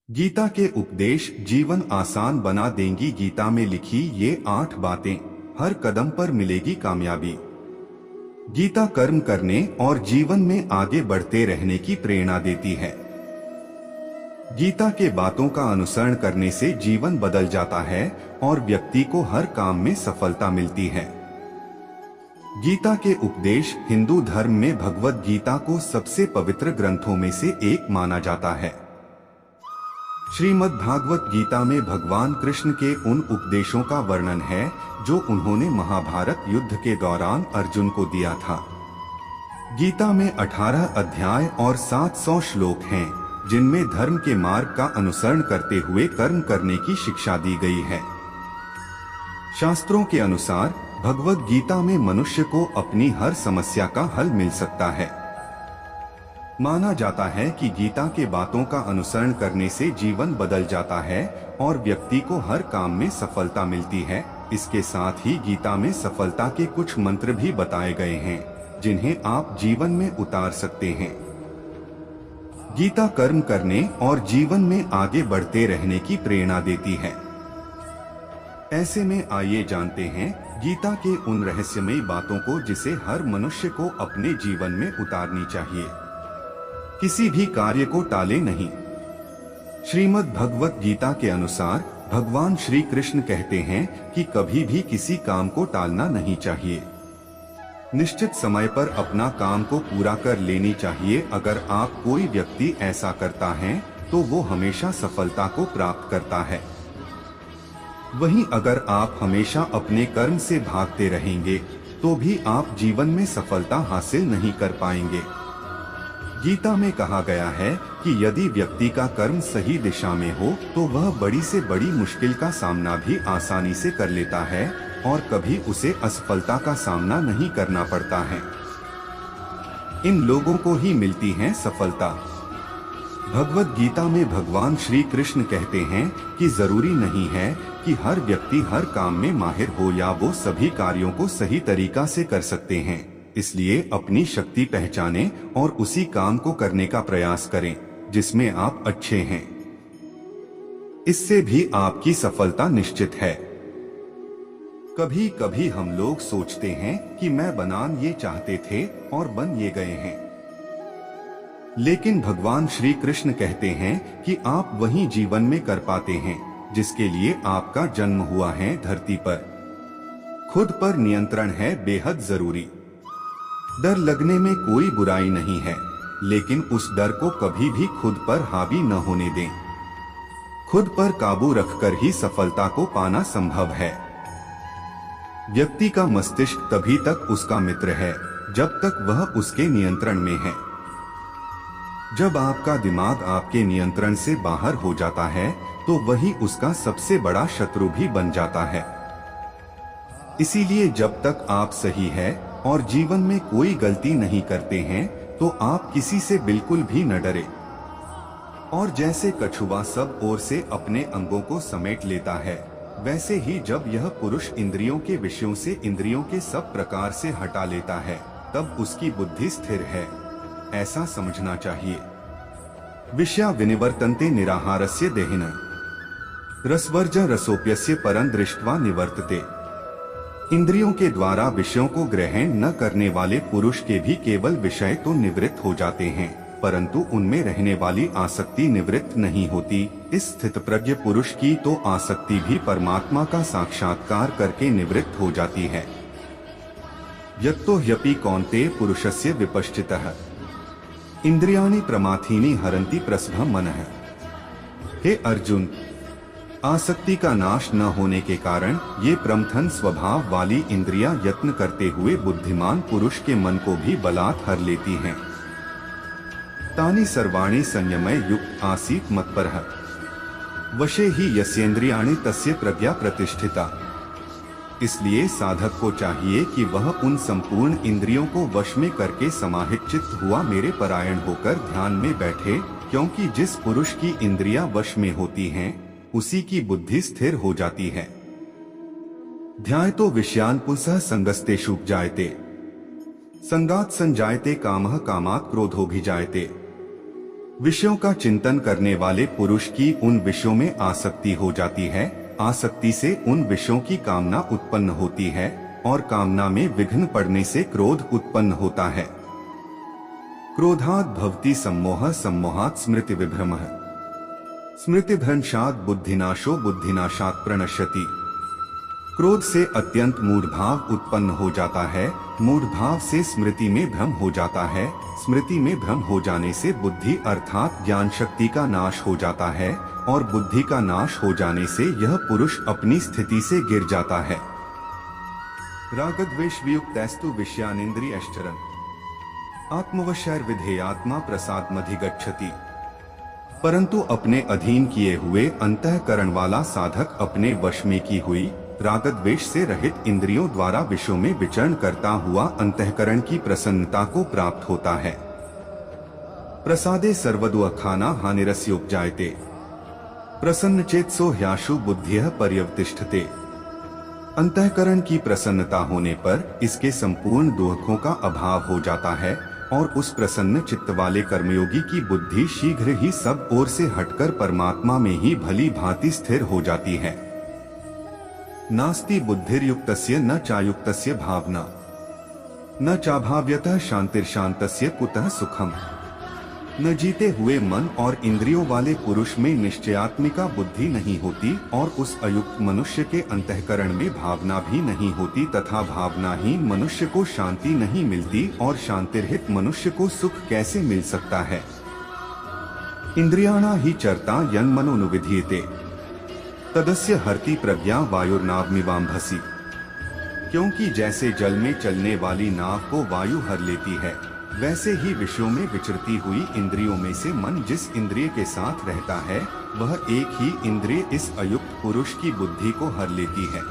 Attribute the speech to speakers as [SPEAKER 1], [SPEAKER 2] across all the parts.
[SPEAKER 1] गीता के उपदेश जीवन आसान बना देंगी। गीता में लिखी ये 8 बातें, हर कदम पर मिलेगी कामयाबी। गीता कर्म करने और जीवन में आगे बढ़ते रहने की प्रेरणा देती है। गीता के बातों का अनुसरण करने से जीवन बदल जाता है और व्यक्ति को हर काम में सफलता मिलती है। गीता के उपदेश हिंदू धर्म में भगवद गीता को सबसे पवित्र ग्रंथों में से एक माना जाता है। श्रीमद् भागवत गीता में भगवान कृष्ण के उन उपदेशों का वर्णन है जो उन्होंने महाभारत युद्ध के दौरान अर्जुन को दिया था। गीता में 18 अध्याय और 700 श्लोक हैं, जिनमें धर्म के मार्ग का अनुसरण करते हुए कर्म करने की शिक्षा दी गई है। शास्त्रों के अनुसार भगवद गीता में मनुष्य को अपनी हर समस्या का हल मिल सकता है। माना जाता है कि गीता के बातों का अनुसरण करने से जीवन बदल जाता है और व्यक्ति को हर काम में सफलता मिलती है। इसके साथ ही गीता में सफलता के कुछ मंत्र भी बताए गए हैं, जिन्हें आप जीवन में उतार सकते हैं। गीता कर्म करने और जीवन में आगे बढ़ते रहने की प्रेरणा देती है। ऐसे में आइए जानते हैं गीता के उन रहस्यमयी बातों को जिसे हर मनुष्य को अपने जीवन में उतारनी चाहिए। किसी भी कार्य को टाले नहीं। श्रीमद् भगवत गीता के अनुसार भगवान श्री कृष्ण कहते हैं कि कभी भी किसी काम को टालना नहीं चाहिए। निश्चित समय पर अपना काम को पूरा कर लेनी चाहिए। अगर आप कोई व्यक्ति ऐसा करता है तो वो हमेशा सफलता को प्राप्त करता है। वहीं अगर आप हमेशा अपने कर्म से भागते रहेंगे तो भी आप जीवन में सफलता हासिल नहीं कर पाएंगे। गीता में कहा गया है कि यदि व्यक्ति का कर्म सही दिशा में हो तो वह बड़ी से बड़ी मुश्किल का सामना भी आसानी से कर लेता है और कभी उसे असफलता का सामना नहीं करना पड़ता है। इन लोगों को ही मिलती है सफलता। भगवद गीता में भगवान श्री कृष्ण कहते हैं कि जरूरी नहीं है कि हर व्यक्ति हर काम में माहिर हो या वो सभी कार्यों को सही तरीका से कर सकते हैं। इसलिए अपनी शक्ति पहचानें और उसी काम को करने का प्रयास करें जिसमें आप अच्छे हैं। इससे भी आपकी सफलता निश्चित है। कभी कभी हम लोग सोचते हैं कि मैं बनान ये चाहते थे और बन ये गए हैं, लेकिन भगवान श्री कृष्ण कहते हैं कि आप वही जीवन में कर पाते हैं जिसके लिए आपका जन्म हुआ है धरती पर। खुद पर नियंत्रण है बेहद जरूरी। डर लगने में कोई बुराई नहीं है, लेकिन उस डर को कभी भी खुद पर हावी न होने दें। खुद पर काबू रखकर ही सफलता को पाना संभव है। व्यक्ति का मस्तिष्क तभी तक उसका मित्र है जब तक वह उसके नियंत्रण में है। जब आपका दिमाग आपके नियंत्रण से बाहर हो जाता है तो वही उसका सबसे बड़ा शत्रु भी बन जाता है। इसीलिए जब तक आप सही है और जीवन में कोई गलती नहीं करते हैं तो आप किसी से बिल्कुल भी न डरे। और जैसे कछुआ सब ओर से अपने अंगों को समेट लेता है, वैसे ही जब यह पुरुष इंद्रियों के विषयों से इंद्रियों के सब प्रकार से हटा लेता है तब उसकी बुद्धि स्थिर है, ऐसा समझना चाहिए। विषया विनिवर्तन्ते निराहारस्य देहिनः रसवर्ज रसोप्यस्य परं दृष्ट्वा निवर्तते। इंद्रियों के द्वारा विषयों को ग्रहण न करने वाले पुरुष के भी केवल विषय तो निवृत्त हो जाते हैं, परंतु उनमें रहने वाली आसक्ति निवृत्त नहीं होती। इस स्थितप्रज्ञ पुरुष की तो आसक्ति भी परमात्मा का साक्षात्कार करके निवृत्त हो जाती है। यत्तो ह्यपि कौन्तेय पुरुषस्य विपश्चितः इंद्रियाणि प्रमाथीनि हरन्ति प्रसभं मनः। हे अर्जुन, आसक्ति का नाश न होने के कारण ये प्रमथन स्वभाव वाली इंद्रियां यत्न करते हुए बुद्धिमान पुरुष के मन को भी बलात् हर लेती हैं। तानि सर्वाणि संयमय युक्त आसीत् मत्परः वशे ही यस्येन्द्रियाणि तस्य प्रज्ञा प्रतिष्ठिता। इसलिए साधक को चाहिए कि वह उन संपूर्ण इंद्रियों को वश में करके समाहित चित्त हुआ मेरे परायण होकर ध्यान में बैठे, क्योंकि जिस पुरुष की इंद्रियां वश में होती हैं उसी की बुद्धि स्थिर हो जाती है। ध्यायतो विषयान् पुंसः संगस्तेषु जायते संगात् संजायते कामः कामात् क्रोधोऽभिजायते। विषयों का चिंतन करने वाले पुरुष की उन विषयों में आसक्ति हो जाती है। आसक्ति से उन विषयों की कामना उत्पन्न होती है और कामना में विघ्न पड़ने से क्रोध उत्पन्न होता है। क्रोधात् भवति सम्मोहः, सम्मोहात् स्मृति विभ्रमः, स्मृतिभ्रंशात् बुद्धिनाशो, बुद्धिनाशात् प्रणश्यति। क्रोध से अत्यंत मूढ़भाव उत्पन्न हो जाता है, मूढ़भाव से स्मृति में भ्रम हो जाता है, स्मृति में भ्रम हो जाने से बुद्धि अर्थात ज्ञान शक्ति का नाश हो जाता है और बुद्धि का नाश हो जाने से यह पुरुष अपनी स्थिति से गिर जाता है। रागद्वेष वियुक्तस्तु विषयानिन्द्रियश्चरन्, आत्मवशैर्विधेयात्मा प्रसादमधिगच्छति। परंतु अपने अधीन किए हुए अंतःकरण वाला साधक अपने वश में की हुई रागद्वेष से रहित इंद्रियों द्वारा विषयों में विचरण करता हुआ अंतःकरण की प्रसन्नता को प्राप्त होता है। प्रसादे सर्वदुःखाना हानिरस्य उपजायते, प्रसन्न चेतसो ह्याशु बुद्धिः पर्यवतिष्ठते। अंतःकरण की प्रसन्नता होने पर इसके संपूर्ण दुखों का अभाव हो जाता है और उस प्रसन्न चित्त वाले कर्मयोगी की बुद्धि शीघ्र ही सब ओर से हटकर परमात्मा में ही भली भांति स्थिर हो जाती है। नास्ति बुद्धिर्युक्तस्य न चायुक्तस्य भावना, न चाभाव्यतः शांतिर्शांतस्य कुतः सुखम। न जीते हुए मन और इंद्रियों वाले पुरुष में निश्चयात्मिका बुद्धि नहीं होती और उस अयुक्त मनुष्य के अंतःकरण में भावना भी नहीं होती तथा भावनाहीन मनुष्य को शांति नहीं मिलती और शांतिरहित मनुष्य को सुख कैसे मिल सकता है। इंद्रियाणा ही चरता यन्मनोनुविधीयते, तदस्य हरति प्रज्ञा वायुर्नावमिवाम्भसि। क्योंकि जैसे जल में चलने वाली नाव को वायु हर लेती है, वैसे ही विषयों में विचरती हुई इंद्रियों में से मन जिस इंद्रिय के साथ रहता है वह एक ही इंद्रिय इस अयुक्त पुरुष की बुद्धि को हर लेती है।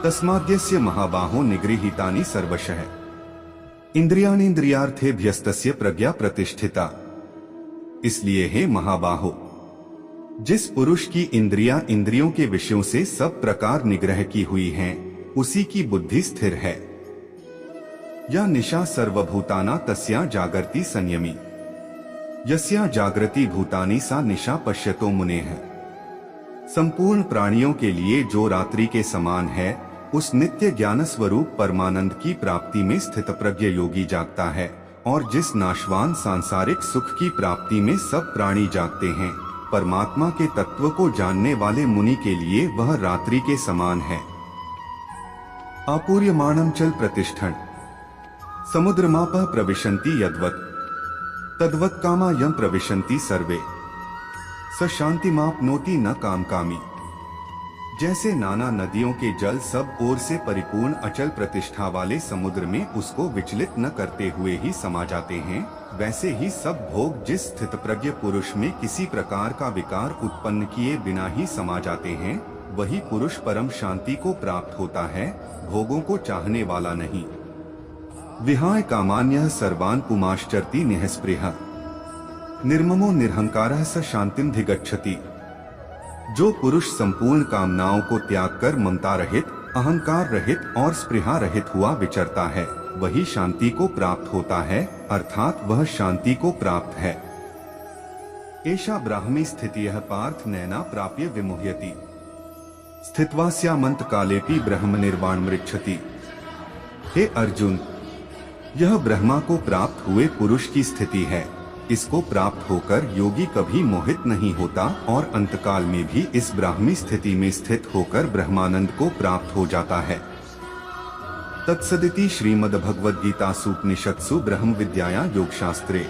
[SPEAKER 1] तस्माद्यस्य महाबाहो निगृहीतानि सर्वशः, इंद्रियाणीन्द्रियार्थेभ्यस्तस्य प्रज्ञा प्रतिष्ठिता। इसलिए हे महाबाहो, जिस पुरुष की इंद्रियां इंद्रियों के विषयों से सब प्रकार निग्रह की हुई हैं, उसी की बुद्धि स्थिर है। या निशा सर्वभूताना तस्या जागर्ति संयमी, यस्या जागृति भूतानि सा निशा पश्यतो मुनेः। संपूर्ण प्राणियों के लिए जो रात्रि के समान है, उस नित्य ज्ञान स्वरूप परमानंद की प्राप्ति में स्थित प्रज्ञ योगी जागता है और जिस नाशवान सांसारिक सुख की प्राप्ति में सब प्राणी जागते हैं, परमात्मा के तत्व को जानने वाले मुनि के लिए वह रात्रि के समान है। आपूर्यमाणं चल प्रतिष्ठन्, समुद्रमापः प्रविशन्ति यद्वत्, तद्वत् कामा यं प्रविशन्ति सर्वे, स शान्तिमाप्नोति न कामकामी। जैसे नाना नदियों के जल सब ओर से परिपूर्ण अचल प्रतिष्ठा वाले समुद्र में उसको विचलित न करते हुए ही समा जाते हैं, वैसे ही सब भोग जिस स्थित प्रज्ञ पुरुष में किसी प्रकार का विकार उत्पन्न किए बिना ही समा जाते हैं, वही पुरुष परम शांति को प्राप्त होता है, भोगों को चाहने वाला नहीं। विहाय कामान्यः सर्वान् पुमाश्चरति निःस्पृहः, निर्ममो निरहंकारः स शांतिमधिगच्छति। जो पुरुष संपूर्ण कामनाओं को त्याग कर ममता रहित, अहंकार रहित और स्पृहा रहित हुआ विचरता है, वही शांति को प्राप्त होता है, अर्थात वह शांति को प्राप्त है। एषा ब्राह्मी स्थितियः पार्थ नैना प्राप्य विमुह्यति, स्थित्वास्यामन्त कालेपि ब्रह्म निर्वाण मृच्छति। हे अर्जुन, यह ब्रह्मा को प्राप्त हुए पुरुष की स्थिति है। इसको प्राप्त होकर योगी कभी मोहित नहीं होता और अंतकाल में भी इस ब्राह्मी स्थिति में स्थित होकर ब्रह्मानंद को प्राप्त हो जाता है। तत्सदिति श्रीमद्भगवद्गीतासु उपनिषत्सु ब्रह्म विद्यायां योगशास्त्रे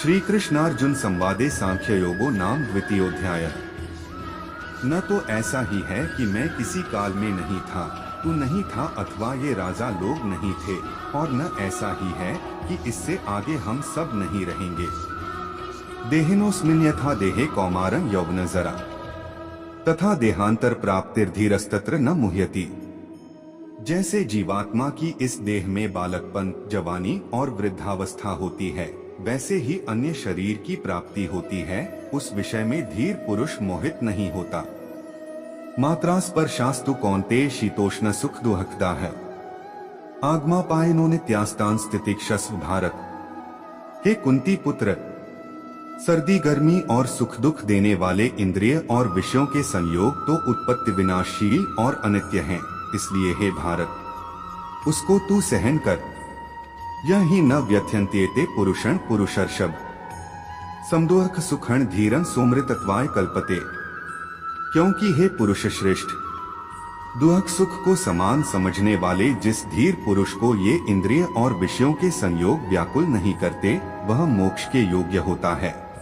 [SPEAKER 1] श्री कृष्णार्जुन संवादे सांख्य योगो नाम द्वितीयोऽध्यायः। न तो ऐसा ही है कि मैं किसी काल में नहीं था, तू नहीं था अथवा ये राजा लोग नहीं थे, और न ऐसा ही है कि इससे आगे हम सब नहीं रहेंगे। देहिनोऽस्मिन् यथा देहे कौमारं यौवन जरा, तथा देहांतर प्राप्तिर्धीरस्तत्र न मुह्यति। जैसे जीवात्मा की इस देह में बालकपन, जवानी और वृद्धावस्था होती है, वैसे ही अन्य शरीर की प्राप्ति होती है, उस विषय में धीर पुरुष मोहित नहीं होता। मात्रा स्पर्शास्तु कौन्तेय शीतोष्ण सुख दुःखदा है, आगमा पायनो नित्यास्तान स्थितिक्षस्व भारत। हे कुंती पुत्र, सर्दी गर्मी और सुख दुख देने वाले इंद्रिय और विषयों के संयोग तो उत्पत्ति विनाशशील और अनित्य हैं, इसलिए हे भारत उसको तू सहन कर। यह ही न व्यथ्यन्त्येते पुरुषं पुरुषर्षभ समदुःख सुखं धीरं सोमृतत्वाय कल्पते। क्योंकि हे पुरुष श्रेष्ठ, दुख सुख को समान समझने वाले जिस धीर पुरुष को ये इंद्रिय और विषयों के संयोग व्याकुल नहीं करते, वह मोक्ष के योग्य होता है।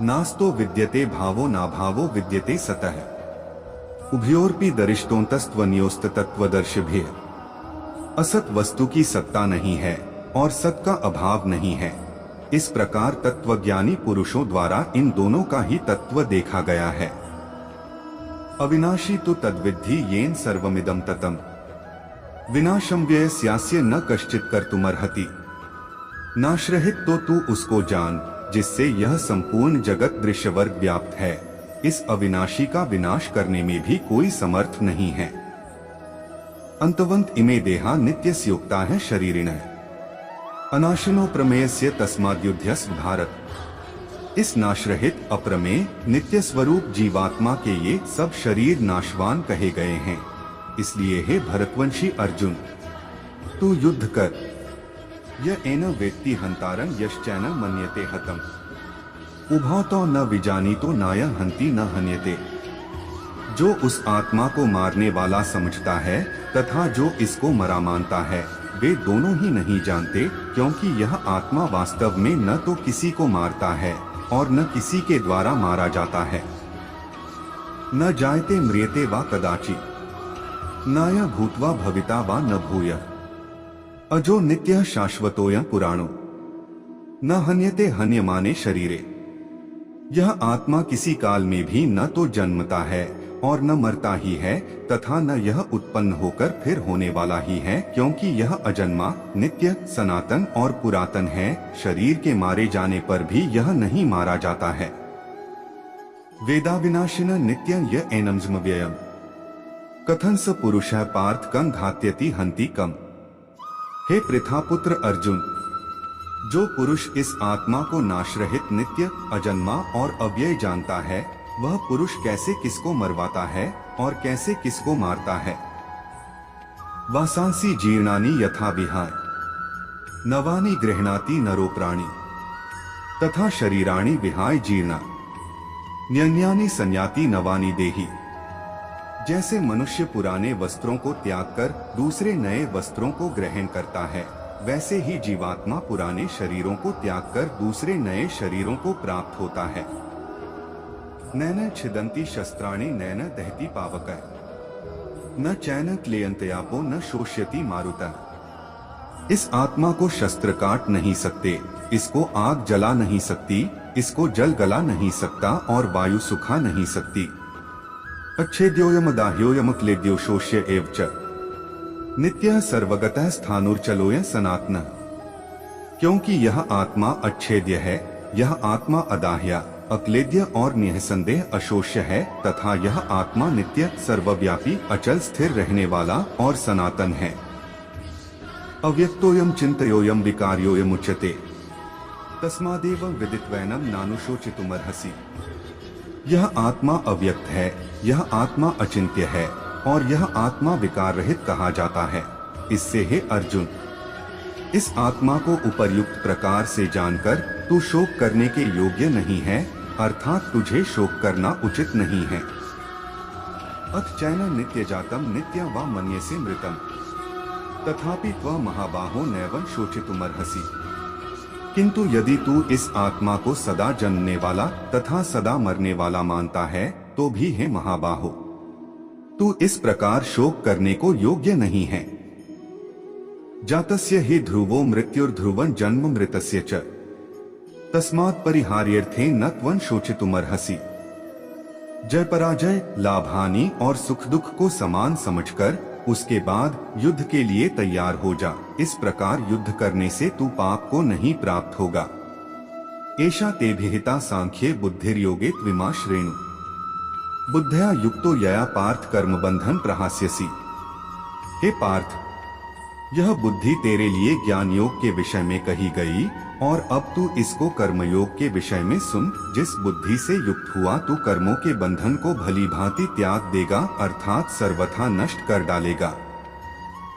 [SPEAKER 1] नास्तो विद्यते भावो नाभावो विद्यते सतः उभयोरपि दरिष्टोन्तस्त्वन्योस्तत्वदर्शिभिः। असत वस्तु की सत्ता नहीं है और सत का अभाव नहीं है। इस प्रकार तत्वज्ञानी पुरुषों द्वारा इन दोनों का ही तत्व देखा गया है। अविनाशी तो तद्विद्धि येन सर्वमिदं ततम् विनाशं व्ययस्यास्य न कश्चित् कर्तुमर्हति। नाश्रहित तो तू उसको जान जिससे यह संपूर्ण जगत दृश्यवर्ग व्याप्त है। इस अविनाशी का विनाश करने में भी कोई समर्थ नहीं है। अंतवंत इमे देहा नित्यस्योक्ता है शरीरिणः अनाशिनो प्रमेयस्य तस्माद्युध्यस्व भारत। इस नाशरहित अप्रमेय नित्य स्वरूप जीवात्मा के ये सब शरीर नाशवान कहे गए हैं। इसलिए हे भरतवंशी अर्जुन, तू युद्ध कर। य एन वेत्ति हंतारं यश्चैन मन्यते हतम् उभौ तो न विजानीतो नाय हंति न हन्यते। जो उस आत्मा को मारने वाला समझता है तथा जो इसको मरा मानता है, वे दोनों ही नहीं जानते, क्योंकि यह आत्मा वास्तव में न तो किसी को मारता है और न किसी के द्वारा मारा जाता है। न जायते म्रियते वा कदाचित् नाय भूत्वा भविता वा न भूयः अजो नित्यः शाश्वतोऽयं पुराणो न हन्यते हन्यमाने शरीरे। यह आत्मा किसी काल में भी न तो जन्मता है और न मरता ही है, तथा न यह उत्पन्न होकर फिर होने वाला ही है, क्योंकि यह अजन्मा, नित्य, सनातन और पुरातन है। शरीर के मारे जाने पर भी यह नहीं मारा जाता है। वेदाविनाशिन नित्यं य एनम्ज्म व्ययम् कथं स पुरुषः पार्थ कं घात्यति हन्ति कम्। हे पृथापुत्र अर्जुन, जो पुरुष इस आत्मा को नाशरहित, नित्य, अजन्मा और अव्यय जानता है, वह पुरुष कैसे किसको मरवाता है और कैसे किसको मारता है। वासांसी जीर्णानि यथा विहाय नवानि गृह्णाति नरो प्राणी तथा शरीराणि विहाय जीर्णा न्यन्यानि संयाति नवानि देहि। जैसे मनुष्य पुराने वस्त्रों को त्याग कर दूसरे नए वस्त्रों को ग्रहण करता है, वैसे ही जीवात्मा पुराने शरीरों को त्याग कर दूसरे नए शरीरों को प्राप्त होता है। नैन छिदन्ति शस्त्राणि नैन दहति पावकः न चैन क्लेयन्त्यापो न शोष्यति मारुतः। इस आत्मा को शस्त्र काट नहीं सकते, इसको आग जला नहीं सकती, इसको जल गला नहीं सकता और वायु सुखा नहीं सकती। अच्छेद्योयम दाह्योयम क्लेद्यो शोष्य एव च नित्यः सर्वगतः स्थाणुर्चलोयं सनातनः। क्योंकि यह आत्मा अच्छेद्य है, यह आत्मा अदाह्य, अक्लेद्य और निःसंदेह अशोष्य है, तथा यह आत्मा नित्य, सर्वव्यापी, अचल स्थिर रहने वाला और सनातन है। अव्यक्तोयम चिन्तयोयम विकार्योयम उच्यते तस्मादेव विदित्वैनं नानुशोचितुमर्हसि। यह आत्मा अव्यक्त है, यह आत्मा अचिंत्य है और यह आत्मा विकार रहित कहा जाता है। इससे हे अर्जुन, इस आत्मा को उपर्युक्त प्रकार से जानकर तू शोक करने के योग्य नहीं है, अर्थात तुझे शोक करना उचित नहीं है। अथ चैन नित्य जातम नित्यं वा मन्यसे मृतम तथापि त्वं महाबाहो नैवं शोचितुमर्हसि। किंतु यदि तू इस आत्मा को सदा जन्मने वाला तथा सदा मरने वाला मानता है, तो भी है महाबाहो, तू इस प्रकार शोक करने को योग्य नहीं है। जातस्य हि ध्रुवो मृत्युर्ध्रुवं जन्म मृतस्य च तस्मात् परिहार्यर्थे न त्वं शोचितुमर्हसि। जय पराजय, लाभ हानि और सुख दुख को समान समझकर उसके बाद युद्ध के लिए तैयार हो जा। इस प्रकार युद्ध करने से तू पाप को नहीं प्राप्त होगा। एषा ते विहिता सांख्ये बुद्धिर्योगे त्विमा श्रेणु बुद्धया युक्तो यया पार्थ कर्म बंधन प्रहास्यसि। हे पार्थ, यह बुद्धि तेरे लिए ज्ञान योग के विषय में कही गई, और अब तू इसको कर्मयोग के विषय में सुन। जिस बुद्धि से युक्त हुआ तू कर्मों के बंधन को भली भांति त्याग देगा, अर्थात सर्वथा नष्ट कर डालेगा।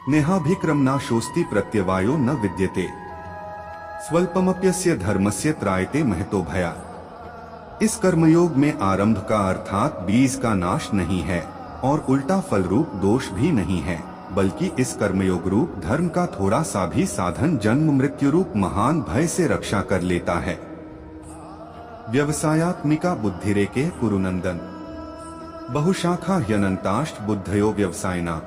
[SPEAKER 1] नेहाभिक्रमना शोस्ति प्रत्यवायो न विद्यते, स्वल्पमप्यस्य धर्मस्य त्रायते महतो भया। इस कर्मयोग में आरंभ का अर्थात बीज का नाश नहीं है और उल्टा फल रूप दोष भी नहीं है, बल्कि इस कर्मयोग रूप धर्म का थोड़ा सा भी साधन जन्म मृत्यु रूप महान भय से रक्षा कर लेता है। व्यवसायात्मिका बुद्धिरेके कुरुनंदन, बहुशाखा ह्यनंताष्ट बुद्धयो व्यवसायिना।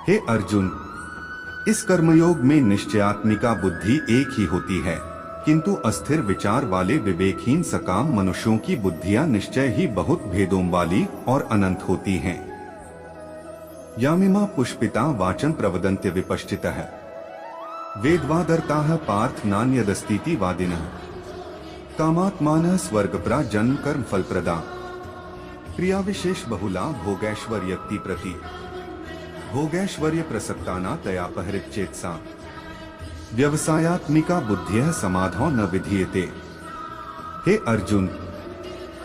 [SPEAKER 1] हे अर्जुन, इस कर्मयोग में निश्चयात्मिका बुद्धि एक ही होती है, किंतु अस्थिर विचार वाले विवेकहीन सकाम मनुष्यों की बुद्धियां निश्चय ही बहुत भेदों वाली और अनंत होती हैं। यामिमा पुष्पिता वाचन प्रवदन्त्य विपश्चितः, वेदवादर्ताः पार्थ नान्यदस्तीति वादिनः, कामात्मानः स्वर्गप्रा जन्म कर्म फलप्रदा, क्रिया विशेष बहुला भोगैश्वर्यक्ति प्रति, भोगैश्वर्य प्रसक्ताना तयापहृत चेतसा। व्यवसायात्मिका बुद्धियः समाधौ न विधीयते। हे अर्जुन,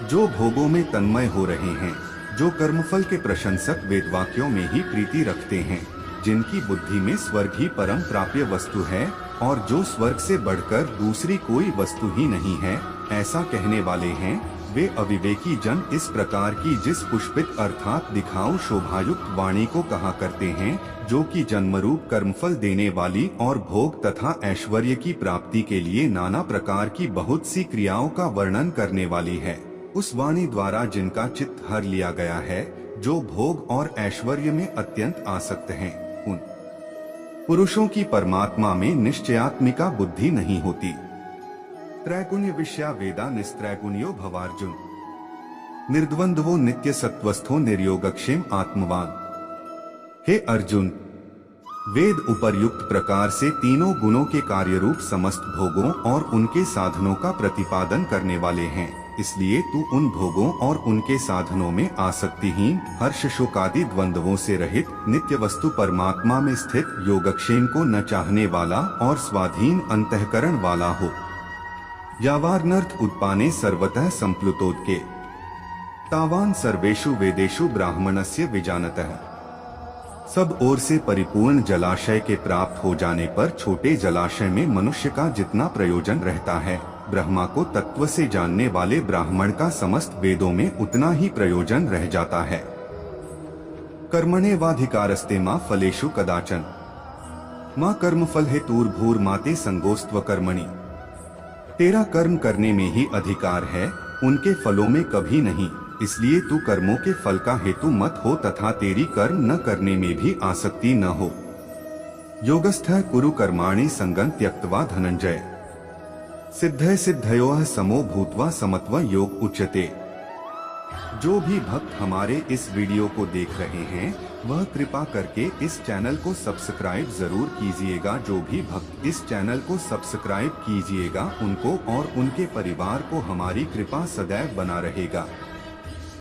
[SPEAKER 1] जो भोगों में तन्मय हो रहे हैं, जो कर्मफल के प्रशंसक वेदवाक्यों में ही प्रीति रखते हैं, जिनकी बुद्धि में स्वर्ग ही परम प्राप्य वस्तु है और जो स्वर्ग से बढ़कर दूसरी कोई वस्तु ही नहीं है, ऐसा कहने वाले हैं, वे अविवेकी जन इस प्रकार की जिस पुष्पित अर्थात दिखाऊ शोभायुक्त वाणी को कहा करते हैं, जो कि जन्मरूप कर्मफल देने वाली और भोग तथा ऐश्वर्य की प्राप्ति के लिए नाना प्रकार की बहुत सी क्रियाओं का वर्णन करने वाली है। उस वाणी द्वारा जिनका चित्त हर लिया गया है, जो भोग और ऐश्वर्य में अत्यंत आसक्त हैं, उन पुरुषों की परमात्मा में निश्चयात्मिका बुद्धि नहीं होती। त्रैगुण्य विषया वेदा निस्त्रैगुण्यो भवार्जुन, निर्द्वंद्वो नित्य सत्वस्थो निर्योगक्षेम आत्मवान। हे अर्जुन, वेद उपर्युक्त प्रकार से तीनों गुणों के कार्य रूप समस्त भोगों और उनके साधनों का प्रतिपादन करने वाले हैं, इसलिए तू उन भोगों और उनके साधनों में आसक्तिहीन, हर्ष शोकादि द्वंद्वों से रहित, नित्य वस्तु परमात्मा में स्थित, योगक्षेम को न चाहने वाला और स्वाधीन अंतःकरण वाला हो। यावानर्थ उत्पाने सर्वतः संप्लुतोदके, तावान सर्वेषु वेदेषु ब्राह्मणस्य विजानतः। सब ओर से परिपूर्ण जलाशय के प्राप्त हो जाने पर छोटे जलाशय में मनुष्य का जितना प्रयोजन रहता है, ब्रह्मा को तत्व से जानने वाले ब्राह्मण का समस्त वेदों में उतना ही प्रयोजन रह जाता है। कर्मण्येवाधिकारस्ते मा फलेषु कदाचन, माँ कर्मफल हेतुर्भूर्माते संगोस्त्व कर्मणि। तेरा कर्म करने में ही अधिकार है, उनके फलों में कभी नहीं, इसलिए तू कर्मों के फल का हेतु मत हो तथा तेरी कर्म न करने में भी आसक्ति न हो। योगस्थः कुरु कर्माणि संगं त्यक्त्वा धनंजय, सिद्धय सिद्धयोः समो भूत्वा समत्व योग उच्यते। जो भी भक्त हमारे इस वीडियो को देख रहे हैं, वह कृपा करके इस चैनल को सब्सक्राइब जरूर कीजिएगा। जो भी भक्त इस चैनल को सब्सक्राइब कीजिएगा, उनको और उनके परिवार को हमारी कृपा सदैव बना रहेगा।